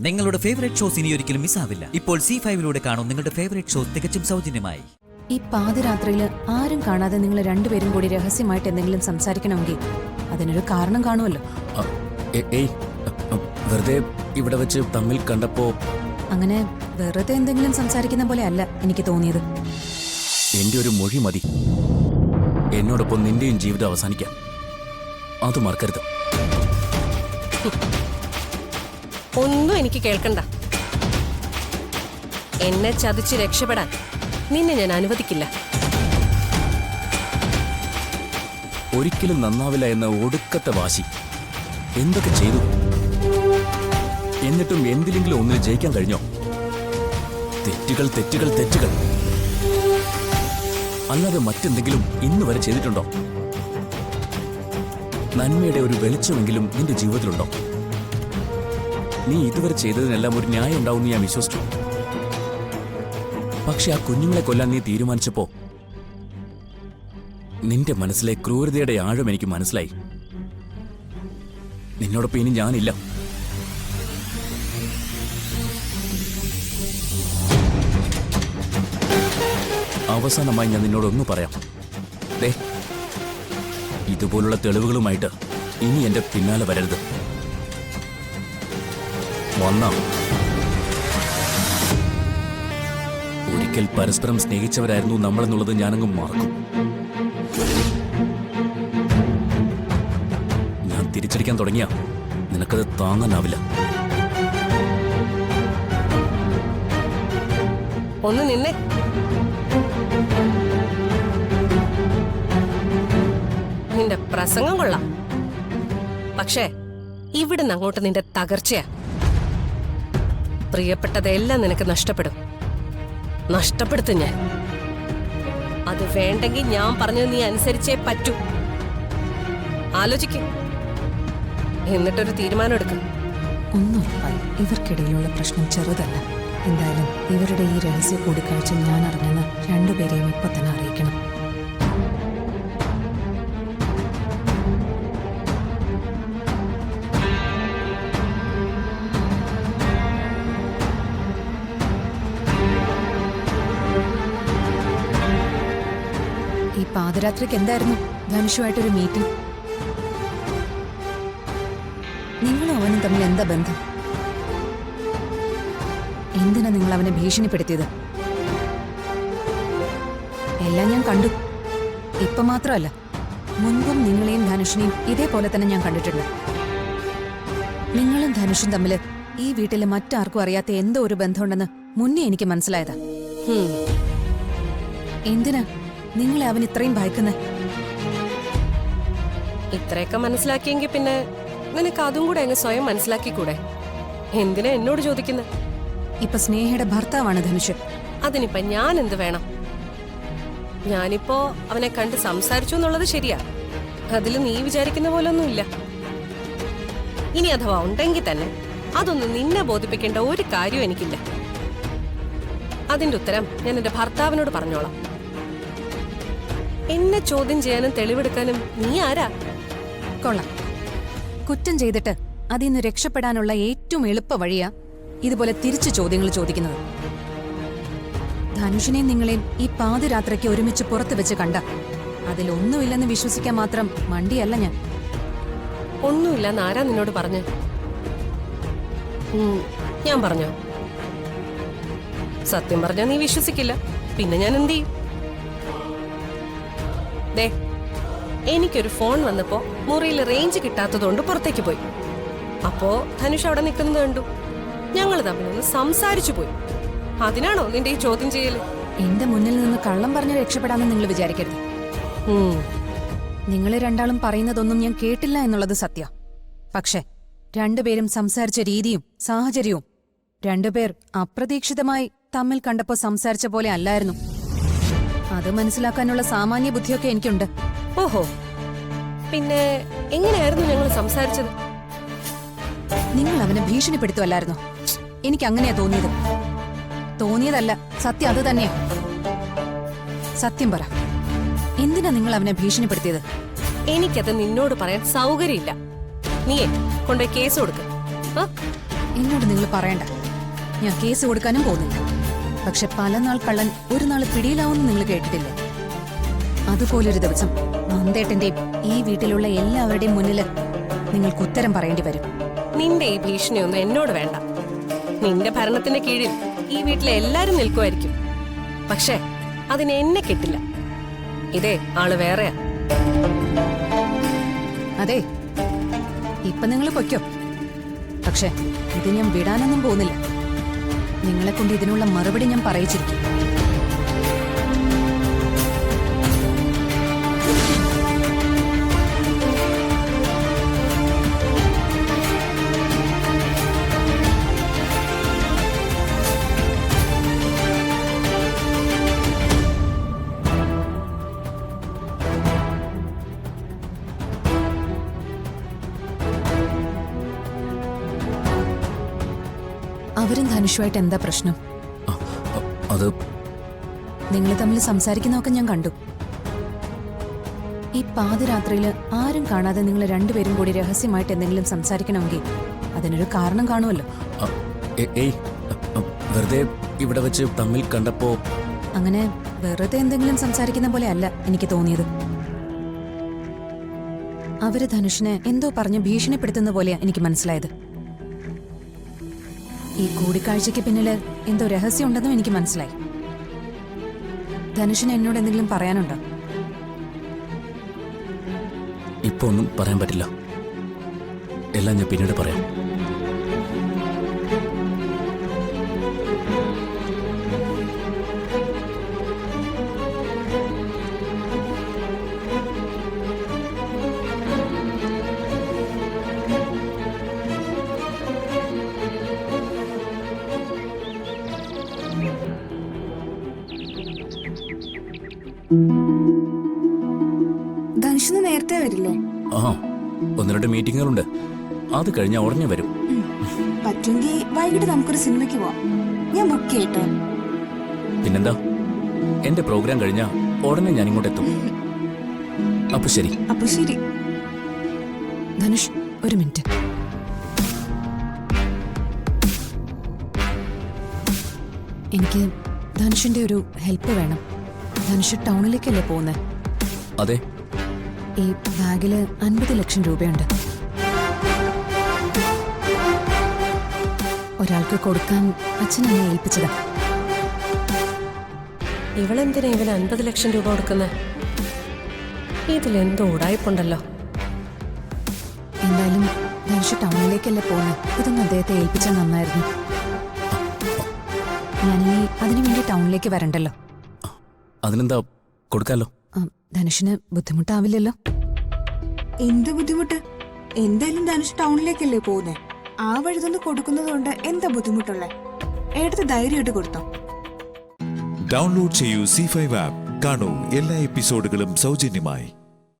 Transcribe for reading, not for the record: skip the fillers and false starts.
നിങ്ങളുടെ favourite shows ഇനി ഒരിക്കലും മിസ്സാവില്ല. ഇപ്പോൾ C5 കാണും നിങ്ങളുടെ ഫേവറേറ്റ് ഷോസ് തികച്ചും സൗജന്യമായി. ഈ പാതിരാത്രിയിൽ ആരും കാണാതെ നിങ്ങൾ രണ്ടുപേരും കൂടി രഹസ്യമായിട്ട് എന്തെങ്കിലും സംസാരിക്കണമെങ്കിൽ അതിനൊരു കാരണം കാണുമല്ലോ. വെറുതെ ഇവിടെ വെച്ച് തമ്മിൽ കണ്ടപ്പോ അങ്ങനെ വെറുതെ എന്തെങ്കിലും സംസാരിക്കുന്ന പോലെ അല്ല എനിക്ക് തോന്നിയത്. എന്റെ ഒരു മൊഴി മതി എന്നോടൊപ്പം നിന്റെയും ജീവിതം അവസാനിക്കാൻ. അത് മറക്കരുത്. ഒന്നും എനിക്ക് കേൾക്കണ്ട. എന്നെ ചതിച്ച് രക്ഷപ്പെടാൻ നിന്നെ ഞാൻ അനുവദിക്കില്ല. ഒരിക്കലും നന്നാവില്ല എന്ന ഒടുക്കത്തെ വാശി എന്തൊക്കെ ചെയ്തു, എന്നിട്ടും എന്തിലെങ്കിലും ഒന്നിൽ ജയിക്കാൻ കഴിഞ്ഞോ? തെറ്റുകൾ തെറ്റുകൾ തെറ്റുകൾ അല്ലാതെ മറ്റെന്തെങ്കിലും ഇന്ന് വരെ ചെയ്തിട്ടുണ്ടോ? നന്മയുടെ ഒരു വെളിച്ചമെങ്കിലും നിന്റെ ജീവിതത്തിലുണ്ടോ? നീ ഇതുവരെ ചെയ്തതിനെല്ലാം ഒരു ന്യായം ഉണ്ടാവുമെന്ന് ഞാൻ വിശ്വസിച്ചു. പക്ഷെ ആ കുഞ്ഞുങ്ങളെ കൊല്ലാൻ നീ തീരുമാനിച്ചപ്പോ നിന്റെ മനസ്സിലെ ക്രൂരതയുടെ ആഴം എനിക്ക് മനസ്സിലായി. നിന്നോടൊപ്പം ഇനി ഞാനില്ല. അവസാനമായി ഞാൻ നിന്നോടൊന്നു പറയാം. ദേ, ഇതുപോലുള്ള തെളിവുകളുമായിട്ട് ഇനി എന്റെ പിന്നാലെ വരരുത്. വന്നാം ഒരിക്കൽ പരസ്പരം സ്നേഹിച്ചവരായിരുന്നു നമ്മളെന്നുള്ളത് ഞാനങ്ങ് മറക്കും. ഞാൻ തിരിച്ചടിക്കാൻ തുടങ്ങിയ നിനക്കത് താങ്ങാനാവില്ല. ഒന്ന് നിന്നെ. നിന്റെ പ്രസംഗം കൊള്ളാം, പക്ഷേ ഇവിടുന്ന് അങ്ങോട്ട് നിന്റെ തകർച്ചയാ. പ്രിയപ്പെട്ടതെല്ലാം നിനക്ക് നഷ്ടപ്പെടും. നഷ്ടപ്പെടുത്തും ഞാൻ. അത് വേണ്ടെങ്കിൽ ഞാൻ പറഞ്ഞത് നീ അനുസരിച്ചേ പറ്റൂ. ആലോചിക്കും, എന്നിട്ടൊരു തീരുമാനം എടുക്കും. ഒന്നുറപ്പായി ഇവർക്കിടയിലുള്ള പ്രശ്നം ചെറുതല്ല. എന്തായാലും ഇവരുടെ ഈ രഹസ്യ കൂടിക്കാഴ്ച ഞാൻ അറിഞ്ഞെന്ന് രണ്ടുപേരെയും ഇപ്പൊ തന്നെ അറിയിക്കണം. ഈ പാതിരാത്രിക്ക് എന്തായിരുന്നു ധനുഷുമായിട്ടൊരു മീറ്റിംഗ്? നിങ്ങളും അവനും തമ്മിൽ എന്താ ബന്ധം? എന്തിനാ നിങ്ങൾ അവനെ ഭീഷണിപ്പെടുത്തിയത്? എല്ലാം ഞാൻ കണ്ടു. ഇപ്പൊ മാത്രമല്ല, മുൻപും നിങ്ങളെയും ധനുഷിനെയും ഇതേപോലെ തന്നെ ഞാൻ കണ്ടിട്ടുണ്ട്. നിങ്ങളും ധനുഷും തമ്മില് ഈ വീട്ടില് മറ്റാർക്കും അറിയാത്ത എന്തോ ഒരു ബന്ധമുണ്ടെന്ന് മുന്നേ എനിക്ക് മനസ്സിലായതാ. എന്തിനാ നിങ്ങളെ അവൻ ഇത്രയും ഭയക്കുന്നത്? ഇത്രയൊക്കെ മനസ്സിലാക്കിയെങ്കിൽ പിന്നെ നിനക്ക് അതും കൂടെ അങ്ങ് സ്വയം മനസ്സിലാക്കിക്കൂടെ? എന്തിനാ എന്നോട് ചോദിക്കുന്നത്? ഇപ്പൊ സ്നേഹയുടെ ഭർത്താവാണ് ധനുഷ്. അതിനിപ്പോ ഞാൻ എന്ത് വേണം? ഞാനിപ്പോ അവനെ കണ്ട് സംസാരിച്ചു എന്നുള്ളത് ശരിയാ. അതിൽ നീ വിചാരിക്കുന്ന പോലൊന്നുമില്ല. ഇനി അഥവാ ഉണ്ടെങ്കിൽ തന്നെ അതൊന്നും നിന്നെ ബോധിപ്പിക്കേണ്ട ഒരു കാര്യവും എനിക്കില്ല. അതിന്റെ ഉത്തരം ഞാൻ എന്റെ ഭർത്താവിനോട് പറഞ്ഞോളാം. എന്നെ ചോദ്യം ചെയ്യാനും തെളിവെടുക്കാനും നീ ആരാ? കൊള്ളാം. കുറ്റം ചെയ്തിട്ട് അതിൽ നിന്ന് രക്ഷപ്പെടാനുള്ള ഏറ്റവും എളുപ്പ വഴിയാ ഇതുപോലെ തിരിച്ചു ചോദ്യങ്ങൾ ചോദിക്കുന്നത്. ധനുഷിനെയും നിങ്ങളെയും ഈ പാതിരാത്രിക്ക് ഒരുമിച്ച് പുറത്തു വെച്ച് കണ്ട അതിലൊന്നുമില്ലെന്ന് വിശ്വസിക്കാൻ മാത്രം മണ്ടിയല്ല ഞാൻ. ഒന്നുമില്ലെന്ന് ആരാ നിന്നോട് പറഞ്ഞ്? ഞാൻ പറഞ്ഞോ? സത്യം പറഞ്ഞാ നീ വിശ്വസിക്കില്ല. പിന്നെ ഞാൻ എന്ത് ചെയ്യും? ദേ, എനിക്കൊരു ഫോൺ വന്നപ്പോ മുറിയിൽ റേഞ്ച് കിട്ടാത്തതുകൊണ്ട് പുറത്തേക്ക് പോയി. അപ്പോ ധനുഷ് അവിടെ നിൽക്കുന്നത് കണ്ടു. ഞങ്ങൾ തമ്മിലൊന്ന് സംസാരിച്ചു പോയി. അതിനാണോ നിന്റെ ഈ ചോദ്യം ചെയ്യല്? എന്റെ മുന്നിൽ നിന്ന് കള്ളം പറഞ്ഞ് രക്ഷപ്പെടാമെന്ന് നിങ്ങൾ വിചാരിക്കരുത്. നിങ്ങൾ രണ്ടാളും പറയുന്നതൊന്നും ഞാൻ കേട്ടില്ല എന്നുള്ളത് സത്യ. പക്ഷെ രണ്ടുപേരും സംസാരിച്ച രീതിയും സാഹചര്യവും രണ്ടുപേർ അപ്രതീക്ഷിതമായി തമ്മിൽ കണ്ടപ്പോ സംസാരിച്ച പോലെ അല്ലായിരുന്നു. അത് മനസ്സിലാക്കാനുള്ള സാമാന്യ ബുദ്ധിയൊക്കെ എനിക്കുണ്ട്. ഓഹോ, പിന്നെ എങ്ങനെയായിരുന്നു ഞങ്ങൾ സംസാരിച്ചത്? നിങ്ങൾ അവനെ ഭീഷണിപ്പെടുത്തുമല്ലായിരുന്നോ? എനിക്ക് അങ്ങനെയാ തോന്നിയത്. തോന്നിയതല്ല, സത്യം അത് തന്നെയാ. സത്യം പറ, എന്തിനാ നിങ്ങൾ അവനെ ഭീഷണിപ്പെടുത്തിയത്? എനിക്കത് നിന്നോട് പറയാൻ സൗകര്യമില്ല. നീയേ കൊണ്ടുപോയി കേസ് കൊടുക്ക. എന്നോട് നിങ്ങൾ പറയണ്ട. ഞാൻ കേസ് കൊടുക്കാനും പോകുന്നില്ല. പക്ഷെ പല നാൾ കള്ളൻ ഒരു നാൾ പിടിയിലാവുമെന്ന് നിങ്ങൾ കേട്ടിട്ടില്ലേ? അതുപോലൊരു ദിവസം നന്ദേട്ടന്റെയും ഈ വീട്ടിലുള്ള എല്ലാവരുടെയും മുന്നിൽ നിങ്ങൾക്ക് ഉത്തരം പറയേണ്ടി വരും. നിന്റെ ഈ ഭീഷണിയൊന്നും എന്നോട് വേണ്ട. നിന്റെ ഭരണത്തിന്റെ കീഴിൽ ഈ വീട്ടിലെ എല്ലാരും നിൽക്കുമായിരിക്കും. പക്ഷേ അതിന് എന്നെ കിട്ടില്ല. ഇതേ ആള് വേറെയാ. അതെ, ഇപ്പൊ നിങ്ങൾ പൊയ്ക്കോ. പക്ഷെ ഇത് ഞാൻ വിടാനൊന്നും പോകുന്നില്ല. നിങ്ങളെ കൊണ്ട് ഇതിനുള്ള മറുപടി ഞാൻ പറയിച്ചിരിക്കും. അവരും ധനുഷുമായിട്ട് എന്താ പ്രശ്നം? അത് നിങ്ങൾ തമ്മിൽ സംസാരിക്കുന്നതൊക്കെ ഞാൻ കണ്ടു. ഈ പാതിരാത്രിയില് ആരും കാണാതെ നിങ്ങൾ രണ്ടുപേരും കൂടി രഹസ്യമായിട്ട് എന്തെങ്കിലും സംസാരിക്കണമെങ്കിൽ അതിനൊരു കാരണം കാണുമല്ലോ. ഏയ് വെറുതെ ഇവിടെ വെച്ച് തമ്മിൽ കണ്ടപ്പോ അങ്ങനെ വെറുതെ എന്തെങ്കിലും സംസാരിക്കുന്ന പോലെ അല്ല എനിക്ക് തോന്നിയത്. അവര് ധനുഷിനെ എന്തോ പറഞ്ഞ് ഭീഷണിപ്പെടുത്തുന്ന പോലെയാ എനിക്ക് മനസ്സിലായത്. ഈ കൂടിക്കാഴ്ചയ്ക്ക് പിന്നില് എന്തോ രഹസ്യമുണ്ടെന്നും എനിക്ക് മനസ്സിലായി. ധനുഷിന് എന്നോട് എന്തെങ്കിലും പറയാനുണ്ടോ? ഇപ്പൊ ഒന്നും പറയാൻ പറ്റില്ല. എല്ലാം ഞാൻ പിന്നീട് പറയാം. ധനുഷിന് നേരത്തെ വരില്ലേ? ആ, 1-2 മീറ്റിങ്ങുകളുണ്ട്. അത് കഴിഞ്ഞാൽ ഉടനെ വരും. പറ്റുമെങ്കിൽ വൈകിട്ട് നമുക്കൊരു സിനിമയ്ക്ക് പോവാം. ഞാൻ ബുക്ക് ചെയ്യട്ടെ. പിന്നെന്താ, എന്റെ പ്രോഗ്രാം കഴിഞ്ഞാൽ ഉടനെ ഞാൻ ഇങ്ങോട്ട് എത്തും. അപ്പൊ ശരി. അപ്പൊ ശരി. ധനുഷ്, ഒരു മിനിറ്റ്. എനിക്ക് ധനുഷിന്റെ ഒരു ഹെൽപ്പ് വേണം. ധനുഷ് ടൗണിലേക്കല്ലേ പോകുന്നത്? അതെ. ഈ ബാഗില് 50 ലക്ഷം രൂപയുണ്ട്. ഒരാൾക്ക് കൊടുക്കാൻ അച്ഛൻ എന്നെ ഏൽപ്പിച്ചതാ. ഇവളെന്തിനാ ഇവന് 50 ലക്ഷം രൂപ കൊടുക്കുന്നത്? ഇതിലെന്തോ ഉടായ്പുണ്ടല്ലോ. എന്തായാലും ധനുഷ് ടൗണിലേക്കല്ലേ പോകുന്നത്. ഇതൊന്നും അദ്ദേഹത്തെ ഏൽപ്പിച്ചാൽ നന്നായിരുന്നു. ഞാനിനി അതിനു വേണ്ടി ടൗണിലേക്ക് വരണ്ടല്ലോ. അതിനെന്താ, കൊടുക്കാലോ. ധനുഷിന് ബുദ്ധിമുട്ടാവില്ലല്ലോ. എന്ത് ബുദ്ധിമുട്ട്? എന്തായാലും ധനുഷ് ടൗണിലേക്കല്ലേ പോകുന്നേ. ആ വഴി തന്നെ കൊടുക്കുന്നത് കൊണ്ട് എന്താ ബുദ്ധിമുട്ടുള്ളേ? എടുത്ത് ധൈര്യമായിട്ട് കൊടുത്തോ. ഡൗൺലോഡ് ചെയ്യൂ C5 ആപ്പ്. കാണൂ എല്ലാ എപ്പിസോഡുകളും സൗജന്യമായി.